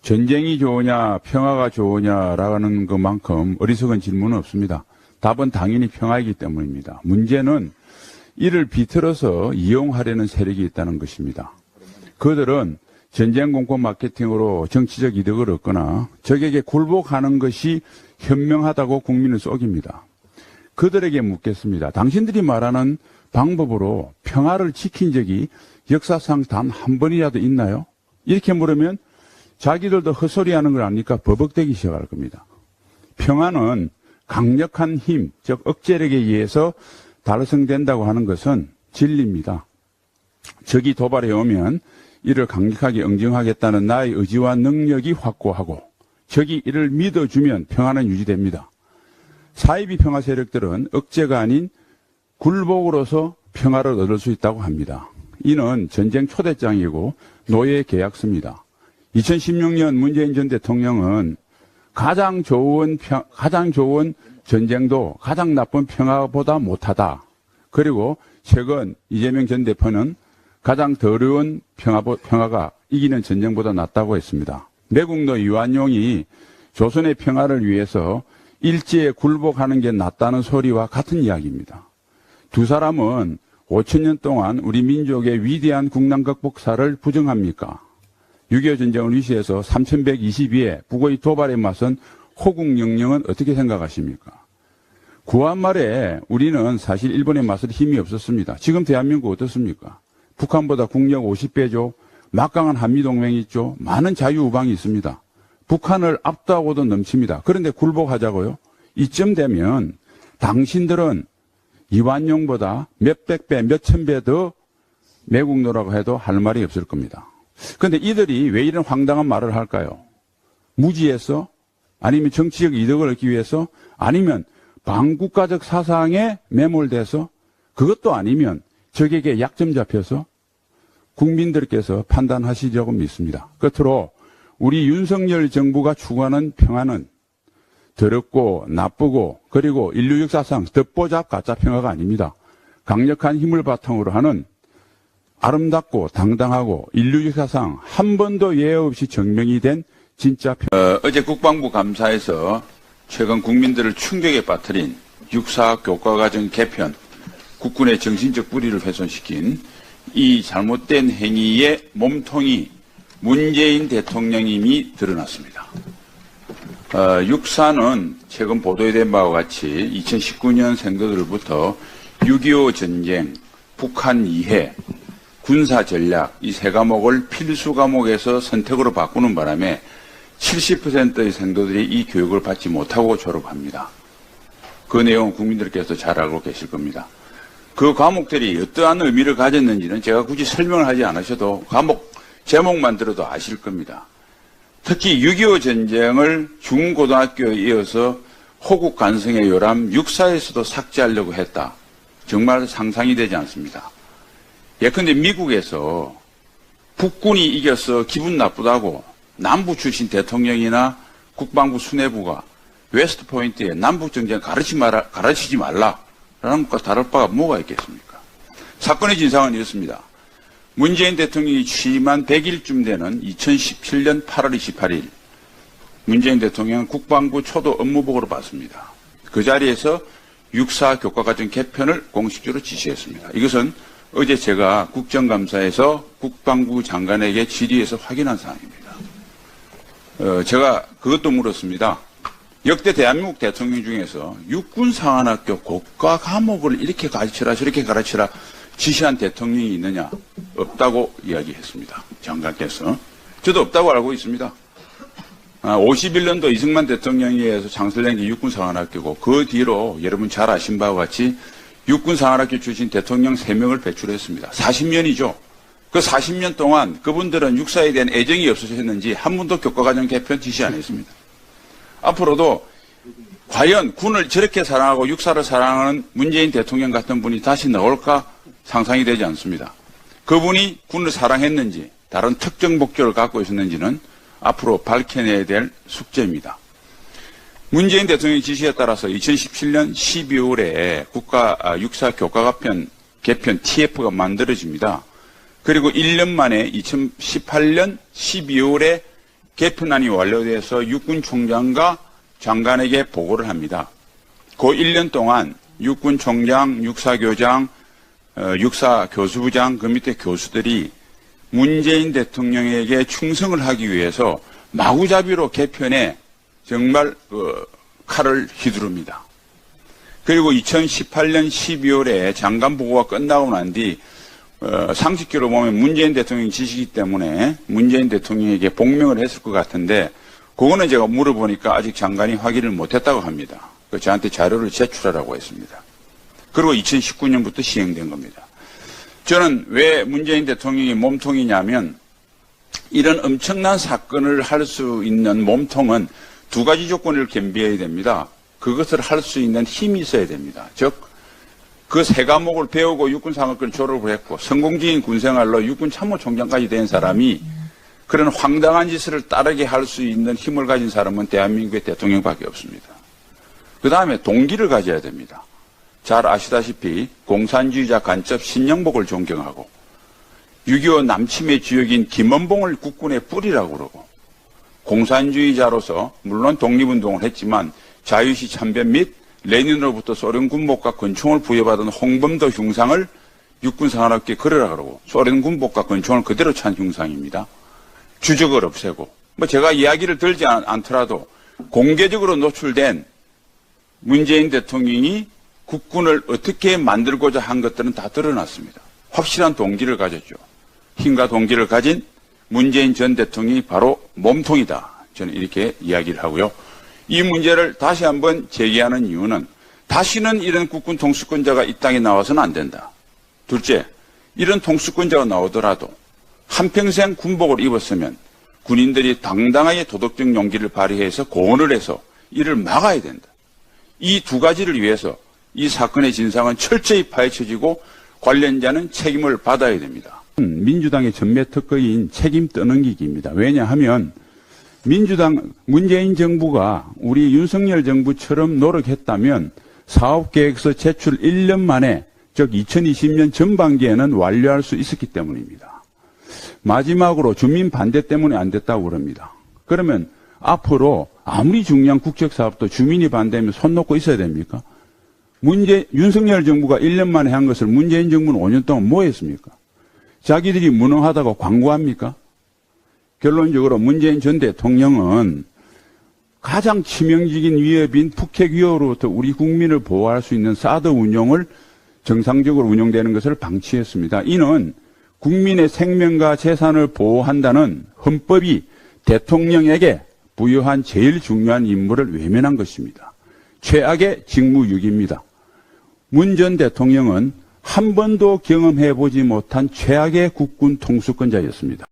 전쟁이 좋으냐 평화가 좋으냐라는 것만큼 어리석은 질문은 없습니다. 답은 당연히 평화이기 때문입니다. 문제는 이를 비틀어서 이용하려는 세력이 있다는 것입니다. 그들은 전쟁 공포 마케팅으로 정치적 이득을 얻거나 적에게 굴복하는 것이 현명하다고 국민을 속입니다. 그들에게 묻겠습니다. 당신들이 말하는 방법으로 평화를 지킨 적이 역사상 단 한 번이라도 있나요? 이렇게 물으면 자기들도 헛소리하는 걸 아니까 버벅대기 시작할 겁니다. 평화는 강력한 힘, 즉 억제력에 의해서 달성된다고 하는 것은 진리입니다. 적이 도발해 오면 이를 강력하게 응징하겠다는 나의 의지와 능력이 확고하고 적이 이를 믿어주면 평화는 유지됩니다. 사이비 평화 세력들은 억제가 아닌 굴복으로서 평화를 얻을 수 있다고 합니다. 이는 전쟁 초대장이고 노예 계약서입니다. 2016년 문재인 전 대통령은 가장 좋은 전쟁도 가장 나쁜 평화보다 못하다. 그리고 최근 이재명 전 대표는 가장 더러운 평화가 이기는 전쟁보다 낫다고 했습니다. 매국노 이완용이 조선의 평화를 위해서 일제에 굴복하는 게 낫다는 소리와 같은 이야기입니다. 두 사람은 5,000년 동안 우리 민족의 위대한 국난 극복사를 부정합니까? 6.25 전쟁을 위시해서 3,122회 북의 도발에 맞선 호국영령은 어떻게 생각하십니까? 구한 말에 우리는 사실 일본에 맞설 힘이 없었습니다. 지금 대한민국 어떻습니까? 북한보다 국력 50배죠. 막강한 한미동맹이 있죠. 많은 자유우방이 있습니다. 북한을 압도하고도 넘칩니다. 그런데 굴복하자고요? 이쯤 되면 당신들은 이완용보다 몇백 배, 몇천 배 더 매국노라고 해도 할 말이 없을 겁니다. 그런데 이들이 왜 이런 황당한 말을 할까요? 무지해서? 아니면 정치적 이득을 얻기 위해서? 아니면 반국가적 사상에 매몰돼서? 그것도 아니면 적에게 약점 잡혀서? 국민들께서 판단하시려고 믿습니다. 끝으로 우리 윤석열 정부가 추구하는 평화는 더럽고 나쁘고 그리고 인류 역사상 덧보잡 가짜 평화가 아닙니다. 강력한 힘을 바탕으로 하는 아름답고 당당하고 인류 역사상 한 번도 예외 없이 증명이 된 진짜 평화. 어제 국방부 감사에서 최근 국민들을 충격에 빠뜨린 육사 교과과정 개편, 국군의 정신적 뿌리를 훼손시킨 이 잘못된 행위의 몸통이 문재인 대통령임이 드러났습니다. 육사는 최근 보도된 바와 같이 2019년 생도들부터 6.25 전쟁, 북한 이해, 군사 전략 이 세 과목을 필수 과목에서 선택으로 바꾸는 바람에 70%의 생도들이 이 교육을 받지 못하고 졸업합니다. 그 내용은 국민들께서 잘 알고 계실 겁니다. 그 과목들이 어떠한 의미를 가졌는지는 제가 굳이 설명을 하지 않으셔도 과목 제목만 들어도 아실 겁니다. 특히 6.25 전쟁을 중고등학교에 이어서 호국 간성의 요람 육사에서도 삭제하려고 했다. 정말 상상이 되지 않습니다. 예컨대 미국에서 북군이 이겨서 기분 나쁘다고 남부 출신 대통령이나 국방부 수뇌부가 웨스트 포인트에 남북 전쟁 가르치지 말라라는 것과 다를 바가 뭐가 있겠습니까? 사건의 진상은 이렇습니다. 문재인 대통령이 취임한 100일쯤 되는 2017년 8월 28일 문재인 대통령은 국방부 초도 업무보고를 받습니다. 그 자리에서 육사 교과과정 개편을 공식적으로 지시했습니다. 이것은 어제 제가 국정감사에서 국방부 장관에게 질의해서 확인한 사항입니다. 제가 그것도 물었습니다. 역대 대한민국 대통령 중에서 육군사관학교 고가 과목을 이렇게 가르치라 저렇게 가르치라 지시한 대통령이 있느냐? 없다고 이야기했습니다. 장관께서. 저도 없다고 알고 있습니다. 51년도 이승만 대통령에 의해서 창설된 게 육군사관학교고 그 뒤로 여러분 잘 아신 바와 같이 육군사관학교 출신 대통령 3명을 배출했습니다. 40년이죠. 그 40년 동안 그분들은 육사에 대한 애정이 없으셨는지 한 번도 교과과정 개편 지시 안 했습니다. 앞으로도 과연 군을 저렇게 사랑하고 육사를 사랑하는 문재인 대통령 같은 분이 다시 나올까 상상이 되지 않습니다. 그분이 군을 사랑했는지 다른 특정 목적을 갖고 있었는지는 앞으로 밝혀내야 될 숙제입니다. 문재인 대통령의 지시에 따라서 2017년 12월에 국가 육사 교과과정 개편 TF가 만들어집니다. 그리고 1년 만에 2018년 12월에 개편안이 완료돼서 육군 총장과 장관에게 보고를 합니다. 그 1년 동안 육군 총장, 육사교장, 육사교수부장, 그 밑에 교수들이 문재인 대통령에게 충성을 하기 위해서 마구잡이로 개편에 정말 칼을 휘두릅니다. 그리고 2018년 12월에 장관 보고가 끝나고 난 뒤 상식적으로 보면 문재인 대통령 지시기 때문에 문재인 대통령에게 복명을 했을 것 같은데 그거는 제가 물어보니까 아직 장관이 확인을 못했다고 합니다. 저한테 자료를 제출하라고 했습니다. 그리고 2019년부터 시행된 겁니다. 저는 왜 문재인 대통령이 몸통이냐면 이런 엄청난 사건을 할 수 있는 몸통은 두 가지 조건을 겸비해야 됩니다. 그것을 할 수 있는 힘이 있어야 됩니다. 즉, 그 세 과목을 배우고 육군사관학과를 졸업을 했고 성공적인 군생활로 육군 참모총장까지 된 사람이 그런 황당한 짓을 따르게 할 수 있는 힘을 가진 사람은 대한민국의 대통령밖에 없습니다. 그 다음에 동기를 가져야 됩니다. 잘 아시다시피 공산주의자 간첩 신영복을 존경하고 6.25 남침의 주역인 김원봉을 국군의 뿌리라고 그러고 공산주의자로서 물론 독립운동을 했지만 자유시 참변 및 레닌으로부터 소련 군복과 권총을 부여받은 홍범도 흉상을 육군사관학교에 그려라 그러고 소련 군복과 권총을 그대로 찬 흉상입니다. 주적을 없애고 제가 이야기를 들지 않더라도 공개적으로 노출된 문재인 대통령이 국군을 어떻게 만들고자 한 것들은 다 드러났습니다. 확실한 동기를 가졌죠. 힘과 동기를 가진 문재인 전 대통령이 바로 몸통이다. 저는 이렇게 이야기를 하고요. 이 문제를 다시 한번 제기하는 이유는 다시는 이런 국군 통수권자가 이 땅에 나와서는 안 된다. 둘째, 이런 통수권자가 나오더라도 한평생 군복을 입었으면 군인들이 당당하게 도덕적 용기를 발휘해서 고언을 해서 이를 막아야 된다. 이 두 가지를 위해서 이 사건의 진상은 철저히 파헤쳐지고 관련자는 책임을 받아야 됩니다. 민주당의 전매특거인 책임 떠넘기기입니다. 왜냐하면 민주당 문재인 정부가 우리 윤석열 정부처럼 노력했다면 사업계획서 제출 1년 만에 즉 2020년 전반기에는 완료할 수 있었기 때문입니다. 마지막으로 주민 반대 때문에 안 됐다고 그럽니다. 그러면 앞으로 아무리 중요한 국책사업도 주민이 반대하면 손 놓고 있어야 됩니까? 윤석열 정부가 1년 만에 한 것을 문재인 정부는 5년 동안 뭐 했습니까? 자기들이 무능하다고 광고합니까? 결론적으로 문재인 전 대통령은 가장 치명적인 위협인 북핵 위협으로부터 우리 국민을 보호할 수 있는 사드 운용을 정상적으로 운용되는 것을 방치했습니다. 이는 국민의 생명과 재산을 보호한다는 헌법이 대통령에게 부여한 제일 중요한 임무를 외면한 것입니다. 최악의 직무유기입니다. 문 전 대통령은 한 번도 경험해보지 못한 최악의 국군 통수권자였습니다.